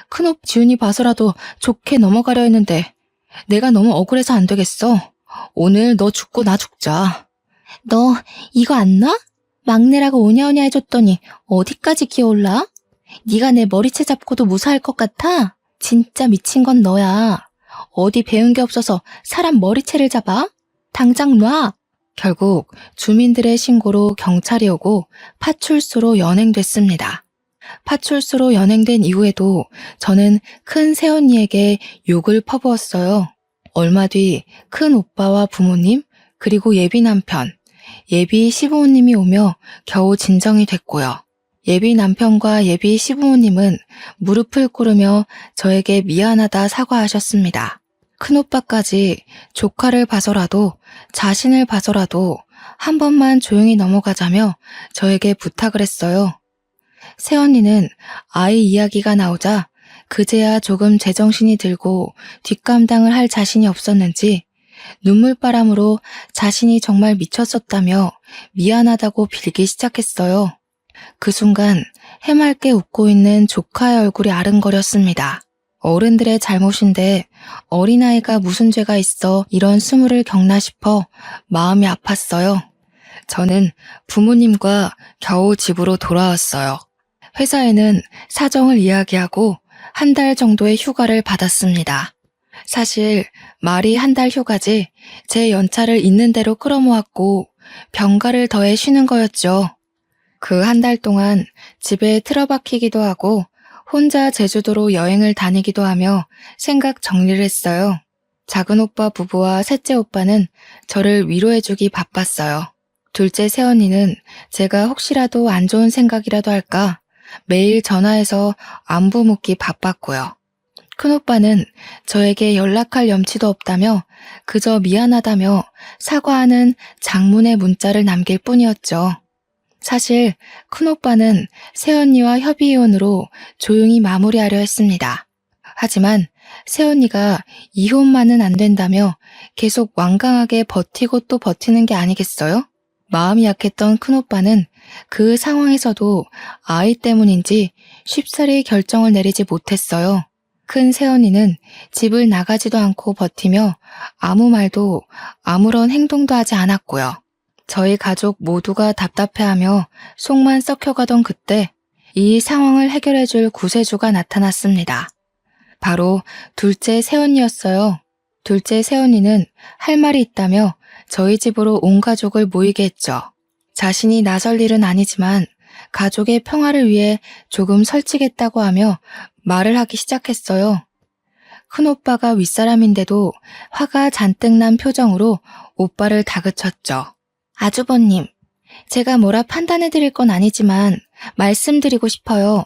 A: 큰오빠 지훈이 봐서라도 좋게 넘어가려 했는데 내가 너무 억울해서 안 되겠어. 오늘 너 죽고 나 죽자. 너 이거 안 놔? 막내라고 오냐오냐 해줬더니 어디까지 기어올라? 네가 내 머리채 잡고도 무사할 것 같아? 진짜 미친 건 너야. 어디 배운 게 없어서 사람 머리채를 잡아? 당장 놔. 결국 주민들의 신고로 경찰이 오고 파출소로 연행됐습니다. 파출소로 연행된 이후에도 저는 큰 새언니에게 욕을 퍼부었어요. 얼마 뒤 큰 오빠와 부모님, 그리고 예비 남편, 예비 시부모님이 오며 겨우 진정이 됐고요. 예비 남편과 예비 시부모님은 무릎을 꿇으며 저에게 미안하다 사과하셨습니다. 큰오빠까지 조카를 봐서라도 자신을 봐서라도 한 번만 조용히 넘어가자며 저에게 부탁을 했어요. 새언니는 아이 이야기가 나오자 그제야 조금 제정신이 들고 뒷감당을 할 자신이 없었는지 눈물바람으로 자신이 정말 미쳤었다며 미안하다고 빌기 시작했어요. 그 순간 해맑게 웃고 있는 조카의 얼굴이 아른거렸습니다. 어른들의 잘못인데 어린아이가 무슨 죄가 있어 이런 수모를 겪나 싶어 마음이 아팠어요. 저는 부모님과 겨우 집으로 돌아왔어요. 회사에는 사정을 이야기하고 한 달 정도의 휴가를 받았습니다. 사실 말이 한 달 휴가지 제 연차를 있는 대로 끌어모았고 병가를 더해 쉬는 거였죠. 그 한 달 동안 집에 틀어박히기도 하고 혼자 제주도로 여행을 다니기도 하며 생각 정리를 했어요. 작은 오빠 부부와 셋째 오빠는 저를 위로해주기 바빴어요. 둘째 새언니는 제가 혹시라도 안 좋은 생각이라도 할까 매일 전화해서 안부 묻기 바빴고요. 큰오빠는 저에게 연락할 염치도 없다며 그저 미안하다며 사과하는 장문의 문자를 남길 뿐이었죠. 사실 큰오빠는 새언니와 협의이혼으로 조용히 마무리하려 했습니다. 하지만 새언니가 이혼만은 안 된다며 계속 완강하게 버티고 또 버티는 게 아니겠어요? 마음이 약했던 큰오빠는 그 상황에서도 아이 때문인지 쉽사리 결정을 내리지 못했어요. 큰 새언니는 집을 나가지도 않고 버티며 아무 말도 아무런 행동도 하지 않았고요. 저희 가족 모두가 답답해하며 속만 썩혀가던 그때 이 상황을 해결해줄 구세주가 나타났습니다. 바로 둘째 새언니였어요. 둘째 새언니는 할 말이 있다며 저희 집으로 온 가족을 모이게 했죠. 자신이 나설 일은 아니지만 가족의 평화를 위해 조금 설치겠다고 하며 말을 하기 시작했어요. 큰오빠가 윗사람인데도 화가 잔뜩 난 표정으로 오빠를 다그쳤죠. 아주버님, 제가 뭐라 판단해드릴 건 아니지만 말씀드리고 싶어요.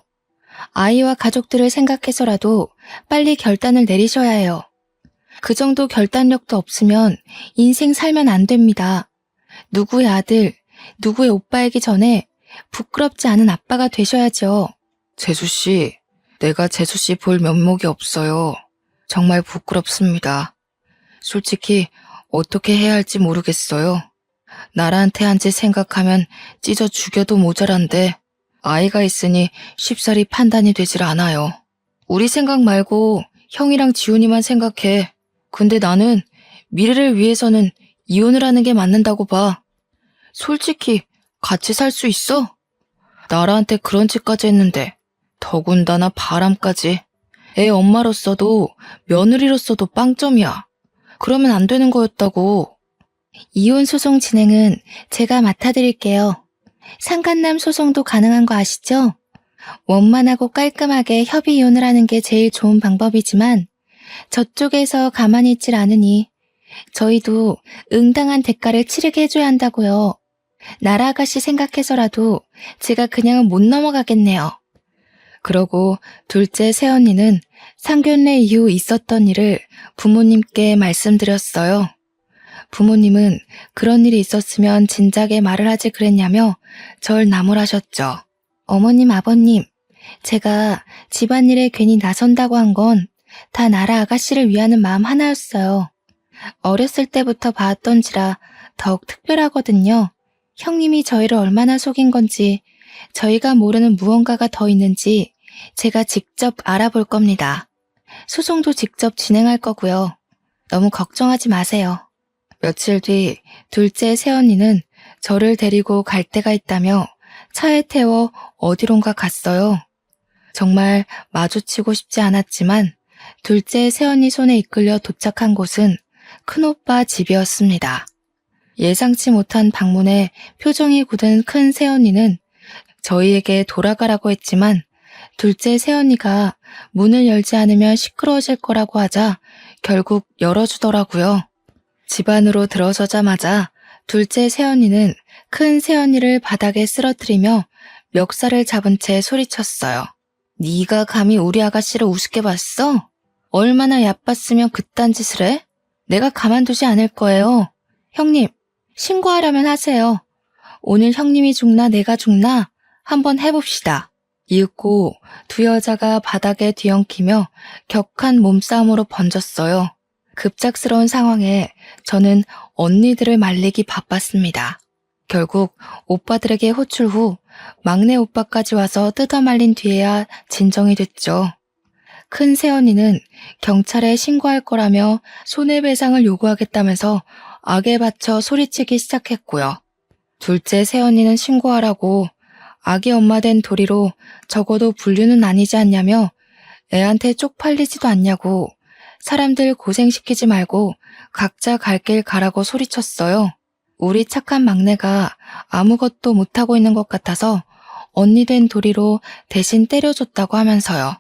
A: 아이와 가족들을 생각해서라도 빨리 결단을 내리셔야 해요. 그 정도 결단력도 없으면 인생 살면 안 됩니다. 누구의 아들, 누구의 오빠이기 전에 부끄럽지 않은 아빠가 되셔야죠. 재수씨, 내가 재수씨 볼 면목이 없어요. 정말 부끄럽습니다. 솔직히 어떻게 해야 할지 모르겠어요. 나라한테 한 짓 생각하면 찢어 죽여도 모자란데 아이가 있으니 쉽사리 판단이 되질 않아요. 우리 생각 말고 형이랑 지훈이만 생각해. 근데 나는 미래를 위해서는 이혼을 하는 게 맞는다고 봐. 솔직히 같이 살 수 있어? 나라한테 그런 짓까지 했는데 더군다나 바람까지. 애 엄마로서도 며느리로서도 빵점이야. 그러면 안 되는 거였다고. 이혼 소송 진행은 제가 맡아드릴게요. 상간남 소송도 가능한 거 아시죠? 원만하고 깔끔하게 협의 이혼을 하는 게 제일 좋은 방법이지만 저쪽에서 가만히 있질 않으니 저희도 응당한 대가를 치르게 해줘야 한다고요. 나라 아가씨 생각해서라도 제가 그냥은 못 넘어가겠네요. 그러고 둘째 새언니는 상견례 이후 있었던 일을 부모님께 말씀드렸어요. 부모님은 그런 일이 있었으면 진작에 말을 하지 그랬냐며 절 나무라셨죠. 어머님, 아버님, 제가 집안일에 괜히 나선다고 한 건 다 나라 아가씨를 위하는 마음 하나였어요. 어렸을 때부터 봐왔던지라 더욱 특별하거든요. 형님이 저희를 얼마나 속인 건지, 저희가 모르는 무언가가 더 있는지 제가 직접 알아볼 겁니다. 소송도 직접 진행할 거고요. 너무 걱정하지 마세요. 며칠 뒤 둘째 새언니는 저를 데리고 갈 데가 있다며 차에 태워 어디론가 갔어요. 정말 마주치고 싶지 않았지만 둘째 새언니 손에 이끌려 도착한 곳은 큰오빠 집이었습니다. 예상치 못한 방문에 표정이 굳은 큰 새언니는 저희에게 돌아가라고 했지만 둘째 새언니가 문을 열지 않으면 시끄러워질 거라고 하자 결국 열어주더라고요. 집 안으로 들어서자마자 둘째 새언니는 큰 새언니를 바닥에 쓰러뜨리며 멱살을 잡은 채 소리쳤어요. 네가 감히 우리 아가씨를 우습게 봤어? 얼마나 얕봤으면 그딴 짓을 해? 내가 가만두지 않을 거예요. 형님, 신고하려면 하세요. 오늘 형님이 죽나 내가 죽나 한번 해봅시다. 이윽고 두 여자가 바닥에 뒤엉키며 격한 몸싸움으로 번졌어요. 급작스러운 상황에 저는 언니들을 말리기 바빴습니다. 결국 오빠들에게 호출 후 막내 오빠까지 와서 뜯어말린 뒤에야 진정이 됐죠. 큰 새언니는 경찰에 신고할 거라며 손해배상을 요구하겠다면서 악에 받쳐 소리치기 시작했고요. 둘째 새언니는 신고하라고 아기 엄마 된 도리로 적어도 분류는 아니지 않냐며 애한테 쪽팔리지도 않냐고 사람들 고생시키지 말고 각자 갈 길 가라고 소리쳤어요. 우리 착한 막내가 아무것도 못하고 있는 것 같아서 언니 된 도리로 대신 때려줬다고 하면서요.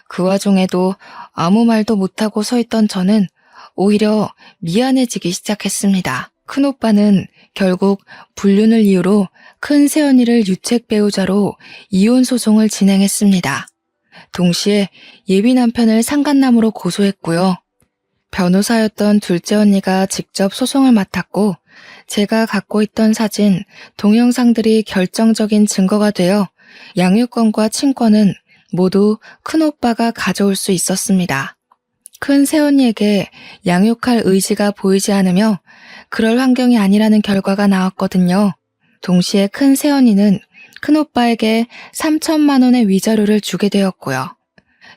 A: 그 와중에도 아무 말도 못하고 서 있던 저는 오히려 미안해지기 시작했습니다. 큰오빠는 결국 불륜을 이유로 큰 새언니를 유책 배우자로 이혼 소송을 진행했습니다. 동시에 예비 남편을 상간남으로 고소했고요. 변호사였던 둘째 언니가 직접 소송을 맡았고 제가 갖고 있던 사진, 동영상들이 결정적인 증거가 되어 양육권과 친권은 모두 큰오빠가 가져올 수 있었습니다. 큰 새언니에게 양육할 의지가 보이지 않으며 그럴 환경이 아니라는 결과가 나왔거든요. 동시에 큰 새언니는 큰오빠에게 3천만 원의 위자료를 주게 되었고요.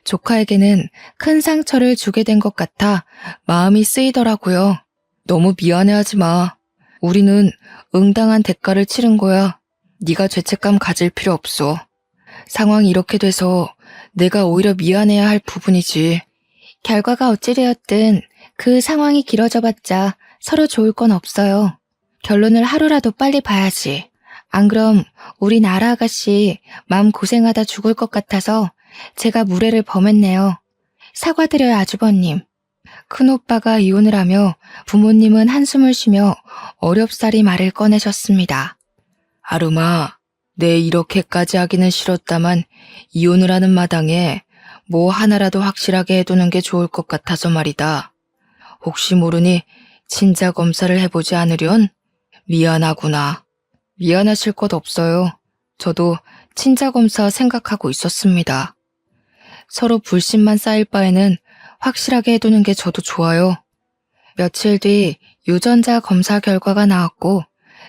A: 조카에게는 큰 상처를 주게 된 것 같아 마음이 쓰이더라고요. 너무 미안해하지 마. 우리는 응당한 대가를 치른 거야. 네가 죄책감 가질 필요 없어. 상황이 이렇게 돼서 내가 오히려 미안해야 할 부분이지. 결과가 어찌되었든 그 상황이 길어져봤자 서로 좋을 건 없어요. 결론을 하루라도 빨리 봐야지. 안 그럼 우리 나라 아가씨 마음 고생하다 죽을 것 같아서 제가 무례를 범했네요. 사과드려요, 아주버님. 큰오빠가 이혼을 하며 부모님은 한숨을 쉬며 어렵사리 말을 꺼내셨습니다. 아름아, 내 이렇게까지 하기는 싫었다만 이혼을 하는 마당에 뭐 하나라도 확실하게 해두는 게 좋을 것 같아서 말이다. 혹시 모르니 친자 검사를 해보지 않으련? 미안하구나. 미안하실 것 없어요. 저도 친자 검사 생각하고 있었습니다. 서로 불신만 쌓일 바에는 확실하게 해두는 게 저도 좋아요. 며칠 뒤 유전자 검사 결과가 나왔고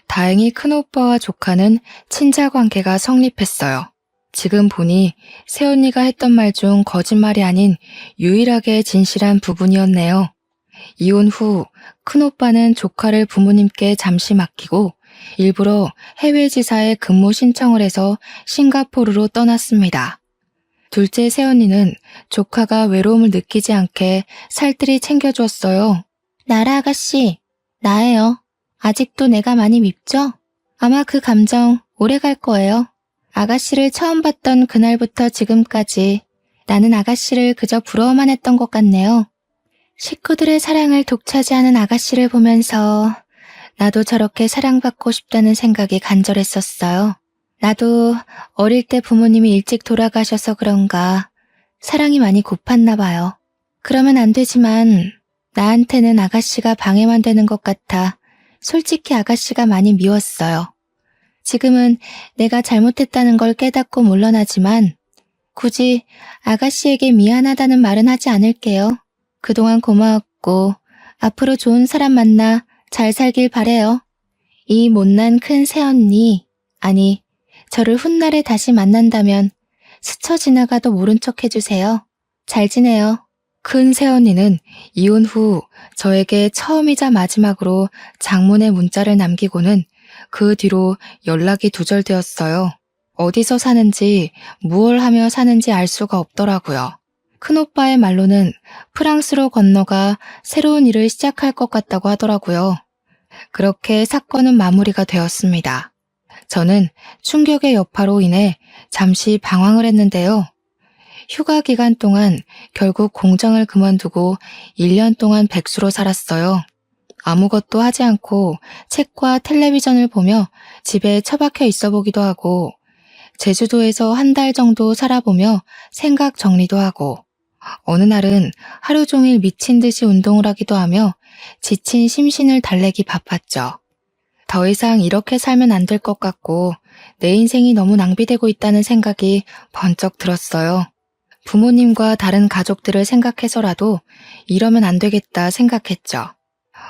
A: 다행히 큰오빠와 조카는 친자 관계가 성립했어요. 지금 보니 새언니가 했던 말 중 거짓말이 아닌 유일하게 진실한 부분이었네요. 이혼 후 큰오빠는 조카를 부모님께 잠시 맡기고 일부러 해외 지사에 근무 신청을 해서 싱가포르로 떠났습니다. 둘째 새언니는 조카가 외로움을 느끼지 않게 살뜰히 챙겨주었어요. 나라 아가씨, 나예요. 아직도 내가 많이 밉죠? 아마 그 감정 오래 갈 거예요. 아가씨를 처음 봤던 그날부터 지금까지 나는 아가씨를 그저 부러워만 했던 것 같네요. 식구들의 사랑을 독차지하는 아가씨를 보면서 나도 저렇게 사랑받고 싶다는 생각이 간절했었어요. 나도 어릴 때 부모님이 일찍 돌아가셔서 그런가 사랑이 많이 고팠나 봐요. 그러면 안 되지만 나한테는 아가씨가 방해만 되는 것 같아 솔직히 아가씨가 많이 미웠어요. 지금은 내가 잘못했다는 걸 깨닫고 물러나지만 굳이 아가씨에게 미안하다는 말은 하지 않을게요. 그동안 고마웠고 앞으로 좋은 사람 만나 잘 살길 바래요. 이 못난 큰 새언니, 아니 저를 훗날에 다시 만난다면 스쳐 지나가도 모른 척 해주세요. 잘 지내요. 큰 새언니는 이혼 후 저에게 처음이자 마지막으로 장문의 문자를 남기고는 그 뒤로 연락이 두절되었어요. 어디서 사는지 무얼 하며 사는지 알 수가 없더라고요. 큰오빠의 말로는 프랑스로 건너가 새로운 일을 시작할 것 같다고 하더라고요. 그렇게 사건은 마무리가 되었습니다. 저는 충격의 여파로 인해 잠시 방황을 했는데요. 휴가 기간 동안 결국 공장을 그만두고 1년 동안 백수로 살았어요. 아무것도 하지 않고 책과 텔레비전을 보며 집에 처박혀 있어 보기도 하고 제주도에서 한 달 정도 살아보며 생각 정리도 하고 어느 날은 하루 종일 미친 듯이 운동을 하기도 하며 지친 심신을 달래기 바빴죠. 더 이상 이렇게 살면 안 될 것 같고 내 인생이 너무 낭비되고 있다는 생각이 번쩍 들었어요. 부모님과 다른 가족들을 생각해서라도 이러면 안 되겠다 생각했죠.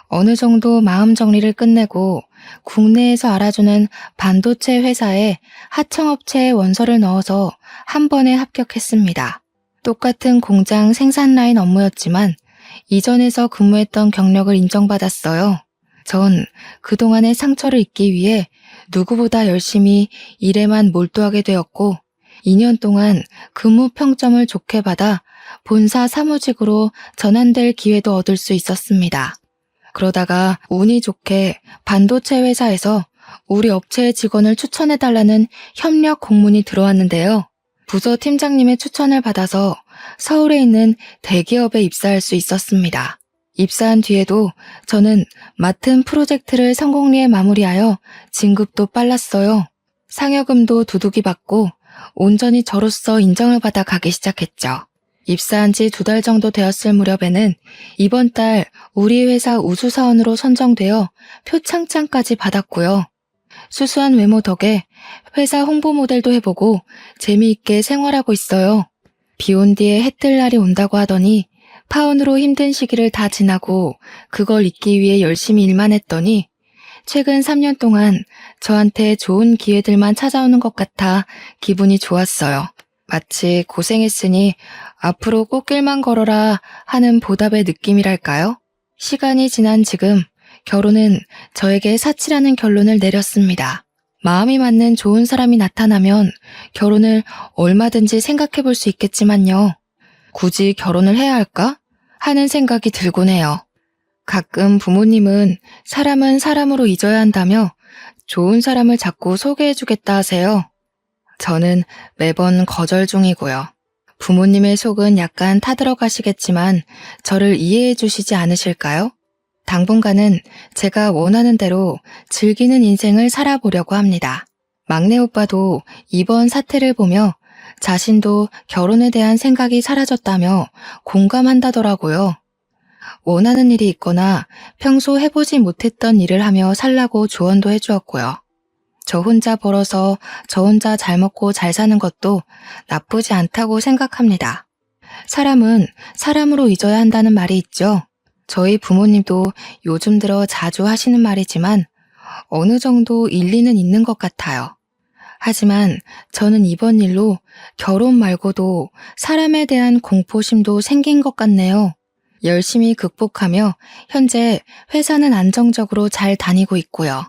A: 어느 정도 마음 정리를 끝내고 국내에서 알아주는 반도체 회사에 하청업체에 원서를 넣어서 한 번에 합격했습니다. 똑같은 공장 생산 라인 업무였지만 이전에서 근무했던 경력을 인정받았어요. 전 그동안의 상처를 잊기 위해 누구보다 열심히 일에만 몰두하게 되었고 2년 동안 근무 평점을 좋게 받아 본사 사무직으로 전환될 기회도 얻을 수 있었습니다. 그러다가 운이 좋게 반도체 회사에서 우리 업체의 직원을 추천해달라는 협력 공문이 들어왔는데요. 부서 팀장님의 추천을 받아서 서울에 있는 대기업에 입사할 수 있었습니다. 입사한 뒤에도 저는 맡은 프로젝트를 성공리에 마무리하여 진급도 빨랐어요. 상여금도 두둑이 받고 온전히 저로서 인정을 받아 가기 시작했죠. 입사한 지 2달 정도 되었을 무렵에는 이번 달 우리 회사 우수사원으로 선정되어 표창장까지 받았고요. 수수한 외모 덕에 회사 홍보 모델도 해보고 재미있게 생활하고 있어요. 비 온 뒤에 해 뜰 날이 온다고 하더니 파혼으로 힘든 시기를 다 지나고 그걸 잊기 위해 열심히 일만 했더니 최근 3년 동안 저한테 좋은 기회들만 찾아오는 것 같아 기분이 좋았어요. 마치 고생했으니 앞으로 꽃길만 걸어라 하는 보답의 느낌이랄까요? 시간이 지난 지금 결혼은 저에게 사치라는 결론을 내렸습니다. 마음이 맞는 좋은 사람이 나타나면 결혼을 얼마든지 생각해 볼 수 있겠지만요. 굳이 결혼을 해야 할까? 하는 생각이 들곤 해요. 가끔 부모님은 사람은 사람으로 잊어야 한다며 좋은 사람을 자꾸 소개해 주겠다 하세요. 저는 매번 거절 중이고요. 부모님의 속은 약간 타들어 가시겠지만 저를 이해해 주시지 않으실까요? 당분간은 제가 원하는 대로 즐기는 인생을 살아보려고 합니다. 막내 오빠도 이번 사태를 보며 자신도 결혼에 대한 생각이 사라졌다며 공감한다더라고요. 원하는 일이 있거나 평소 해보지 못했던 일을 하며 살라고 조언도 해주었고요. 저 혼자 벌어서 저 혼자 잘 먹고 잘 사는 것도 나쁘지 않다고 생각합니다. 사람은 사람으로 잊어야 한다는 말이 있죠. 저희 부모님도 요즘 들어 자주 하시는 말이지만 어느 정도 일리는 있는 것 같아요. 하지만 저는 이번 일로 결혼 말고도 사람에 대한 공포심도 생긴 것 같네요. 열심히 극복하며 현재 회사는 안정적으로 잘 다니고 있고요.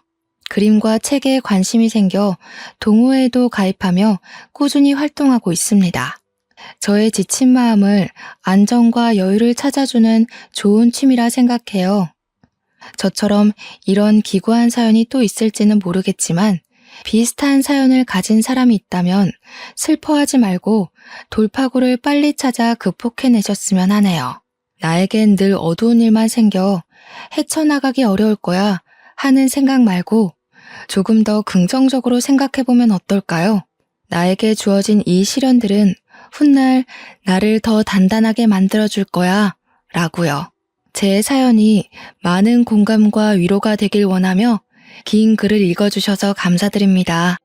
A: 그림과 책에 관심이 생겨 동호회에도 가입하며 꾸준히 활동하고 있습니다. 저의 지친 마음을 안정과 여유를 찾아주는 좋은 취미라 생각해요. 저처럼 이런 기구한 사연이 또 있을지는 모르겠지만 비슷한 사연을 가진 사람이 있다면 슬퍼하지 말고 돌파구를 빨리 찾아 극복해내셨으면 하네요. 나에겐 늘 어두운 일만 생겨 헤쳐나가기 어려울 거야 하는 생각 말고 조금 더 긍정적으로 생각해보면 어떨까요? 나에게 주어진 이 시련들은 훗날 나를 더 단단하게 만들어줄 거야 라고요. 제 사연이 많은 공감과 위로가 되길 원하며 긴 글을 읽어주셔서 감사드립니다.